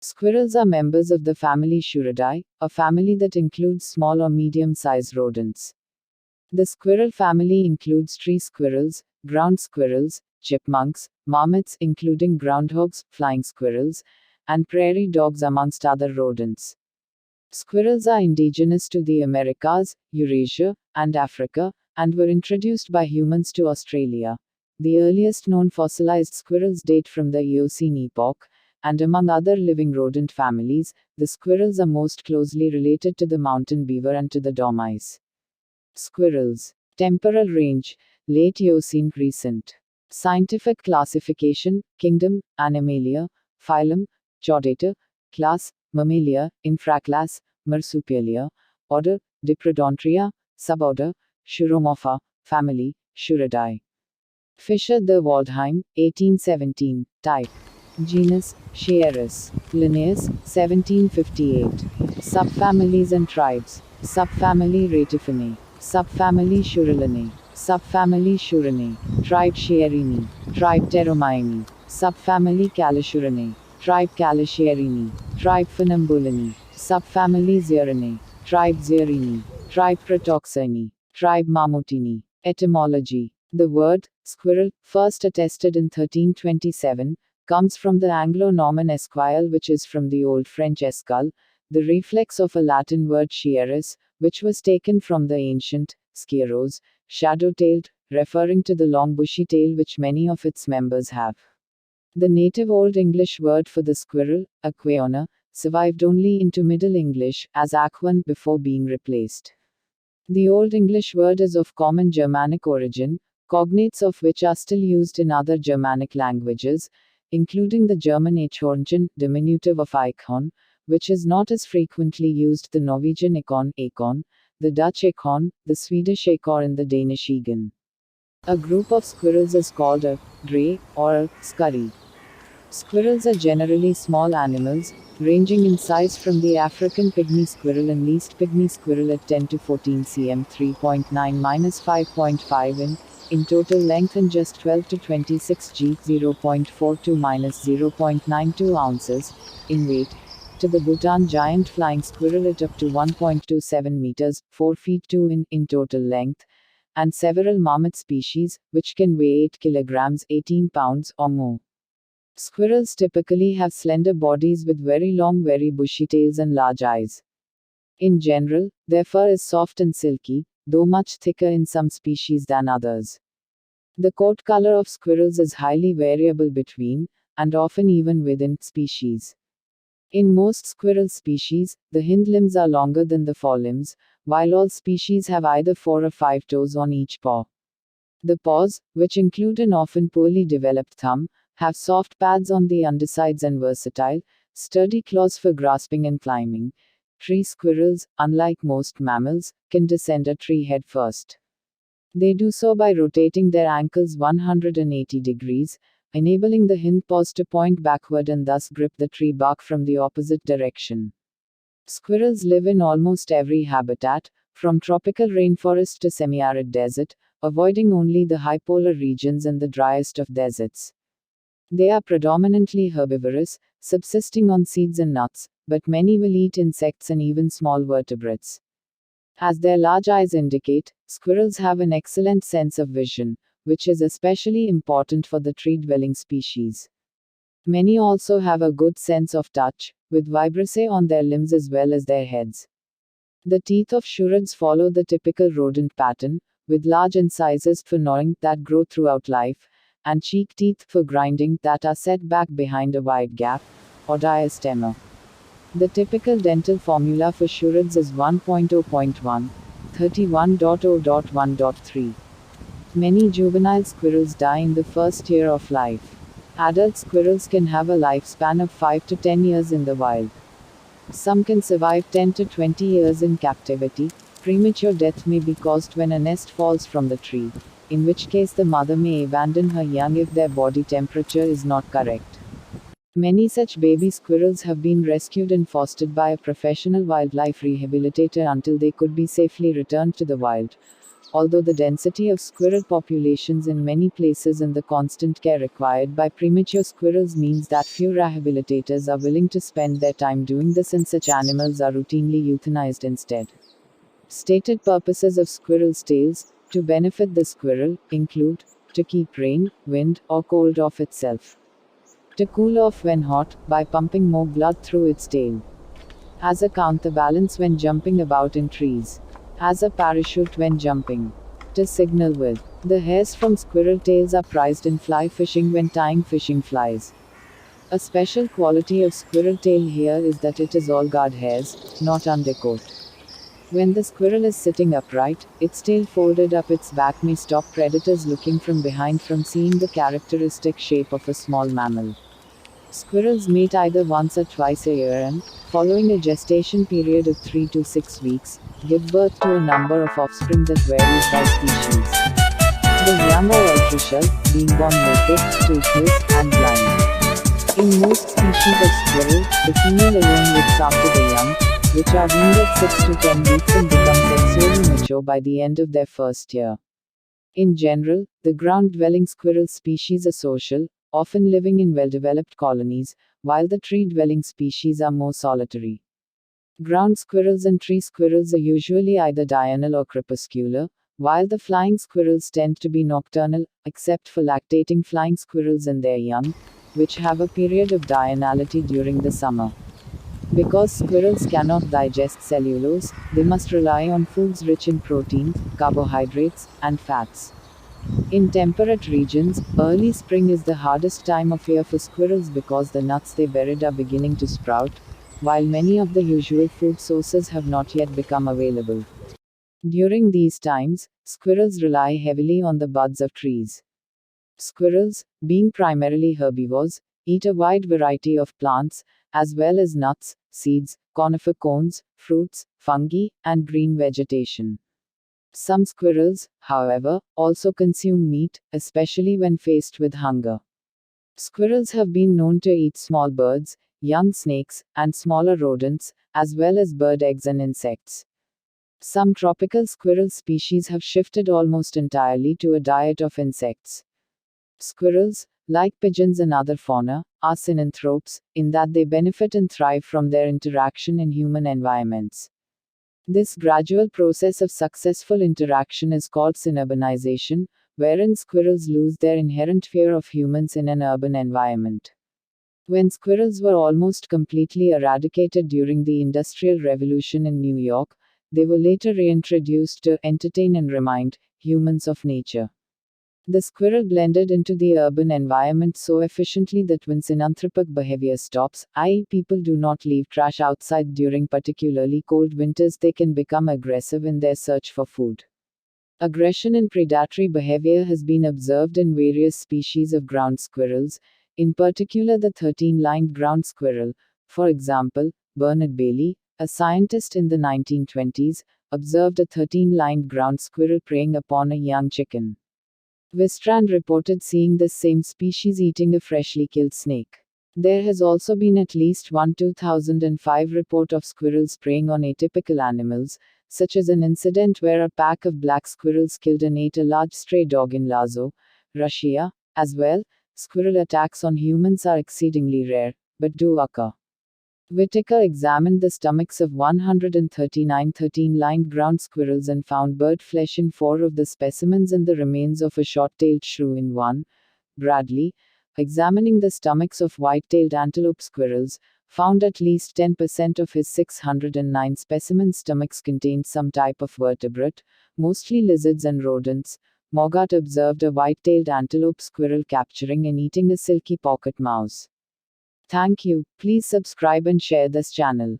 Squirrels are members of the family Squirrelidae, a family that includes small or medium-sized rodents. The squirrel family includes tree squirrels, ground squirrels, chipmunks, marmots including groundhogs, flying squirrels, and prairie dogs amongst other rodents. Squirrels are indigenous to the Americas, Eurasia, and Africa, and were introduced by humans to Australia. The earliest known fossilized squirrels date from the Eocene epoch, and among other living rodent families, the squirrels are most closely related to the mountain beaver and to the dormice. Squirrels. Temporal range: Late Eocene, recent. Scientific classification: Kingdom, Animalia; Phylum, Chordata; Class, Mammalia; Infraclass, Marsupialia; Order, Diprotodontia; Suborder, Chiropomorpha; Family, Squirrelidae. Fisher de Waldheim, 1817. Type: Genus, Squirrels. Linnaeus, 1758. Subfamilies and tribes. Subfamily Retifinae. Subfamily Squirrelinae. Subfamily Squirrinae. Tribe Squirrini. Tribe Pteromaini. Subfamily Calisquirinae. Tribe Calisquirrini. Tribe Funambulini. Subfamily Xerinae. Tribe Xerini. Tribe Protoxini. Tribe Marmotini. Etymology: the word squirrel, first attested in 1327, comes from the Anglo-Norman esquile, which is from the Old French escule, the reflex of a Latin word sciaris, which was taken from the ancient sciaros, shadow-tailed, referring to the long bushy tail which many of its members have. The native Old English word for the squirrel, aqueona, survived only into Middle English, as aquan, before being replaced. The Old English word is of common Germanic origin, cognates of which are still used in other Germanic languages, including the German Eichhörnchen, diminutive of eichhorn, which is not as frequently used, the Norwegian ekon, the Dutch ekon, the Swedish ekor, and the Danish egen. A group of squirrels is called a grey or a scurry. Squirrels are generally small animals, ranging in size from the African pygmy squirrel and least pygmy squirrel at 10 to 14 cm 3.9-5.5 in total length and just 12 to 26 g 0.42-0.92 ounces in weight, to the Bhutan giant flying squirrel at up to 1.27 meters, 4 feet 2 in total length, and several marmot species, which can weigh 8 kilograms 18 pounds or more. Squirrels typically have slender bodies with very long, very bushy tails and large eyes. In general, their fur is soft and silky, though much thicker in some species than others. The coat color of squirrels is highly variable between, and often even within, species. In most squirrel species, the hind limbs are longer than the forelimbs, while all species have either 4 or 5 toes on each paw. The paws, which include an often poorly developed thumb, have soft pads on the undersides and versatile, sturdy claws for grasping and climbing. Tree squirrels, unlike most mammals, can descend a tree head first. They do so by rotating their ankles 180 degrees, enabling the hind paws to point backward and thus grip the tree bark from the opposite direction. Squirrels live in almost every habitat, from tropical rainforest to semi-arid desert, avoiding only the high polar regions and the driest of deserts. They are predominantly herbivorous, subsisting on seeds and nuts, but many will eat insects and even small vertebrates. As their large eyes indicate, squirrels have an excellent sense of vision, which is especially important for the tree-dwelling species. Many also have a good sense of touch, with vibrissae on their limbs as well as their heads. The teeth of squirrels follow the typical rodent pattern, with large incisors for gnawing that grow throughout life, and cheek teeth for grinding that are set back behind a wide gap, or diastema. The typical dental formula for squirrels is 1.0.1, 31.0.1.3. Many juvenile squirrels die in the first year of life. Adult squirrels can have a lifespan of 5 to 10 years in the wild. Some can survive 10 to 20 years in captivity. Premature death may be caused when a nest falls from the tree, in which case the mother may abandon her young if their body temperature is not correct. Many such baby squirrels have been rescued and fostered by a professional wildlife rehabilitator until they could be safely returned to the wild, although the density of squirrel populations in many places and the constant care required by premature squirrels means that few rehabilitators are willing to spend their time doing this, and such animals are routinely euthanized instead. Stated purposes of squirrels' tails, to benefit the squirrel, include to keep rain, wind, or cold off itself, to cool off when hot, by pumping more blood through its tail, as a counterbalance when jumping about in trees, as a parachute when jumping, to signal with. The hairs from squirrel tails are prized in fly fishing when tying fishing flies. A special quality of squirrel tail hair is that it is all guard hairs, not undercoat. When the squirrel is sitting upright, its tail folded up its back may stop predators looking from behind from seeing the characteristic shape of a small mammal. Squirrels mate either once or twice a year and, following a gestation period of 3 to 6 weeks, give birth to a number of offspring that varies by species. The young are altricial, being born naked, toothless, and blind. In most species of squirrel, the female alone looks after the young, which are weaned at 6 to 10 weeks and become sexually mature by the end of their first year. In general, the ground-dwelling squirrel species are social, often living in well-developed colonies, while the tree-dwelling species are more solitary. Ground squirrels and tree squirrels are usually either diurnal or crepuscular, while the flying squirrels tend to be nocturnal, except for lactating flying squirrels and their young, which have a period of diurnality during the summer. Because squirrels cannot digest cellulose, they must rely on foods rich in protein, carbohydrates, and fats. In temperate regions, early spring is the hardest time of year for squirrels because the nuts they buried are beginning to sprout, while many of the usual food sources have not yet become available. During these times, squirrels rely heavily on the buds of trees. Squirrels, being primarily herbivores, eat a wide variety of plants, as well as nuts, seeds, conifer cones, fruits, fungi, and green vegetation. Some squirrels, however, also consume meat, especially when faced with hunger. Squirrels have been known to eat small birds, young snakes, and smaller rodents, as well as bird eggs and insects. Some tropical squirrel species have shifted almost entirely to a diet of insects. Squirrels, like pigeons and other fauna, are synanthropes, in that they benefit and thrive from their interaction in human environments. This gradual process of successful interaction is called synurbanization, wherein squirrels lose their inherent fear of humans in an urban environment. When squirrels were almost completely eradicated during the Industrial Revolution in New York, they were later reintroduced to entertain and remind humans of nature. The squirrel blended into the urban environment so efficiently that when synanthropic behavior stops, i.e., people do not leave trash outside during particularly cold winters, they can become aggressive in their search for food. Aggression and predatory behavior has been observed in various species of ground squirrels, in particular the 13-lined ground squirrel. For example, Bernard Bailey, a scientist in the 1920s, observed a 13-lined ground squirrel preying upon a young chicken. Wistrand reported seeing this same species eating a freshly killed snake. There has also been at least one 2005 report of squirrels preying on atypical animals, such as an incident where a pack of black squirrels killed and ate a large stray dog in Lazo, Russia. As well, squirrel attacks on humans are exceedingly rare, but do occur. Whitaker examined the stomachs of 139 13-lined ground squirrels and found bird flesh in 4 of the specimens and the remains of a short-tailed shrew in 1. Bradley, examining the stomachs of white-tailed antelope squirrels, found at least 10% of his 609 specimen stomachs contained some type of vertebrate, mostly lizards and rodents. Mogart observed a white-tailed antelope squirrel capturing and eating a silky pocket mouse. Thank you. Please subscribe and share this channel.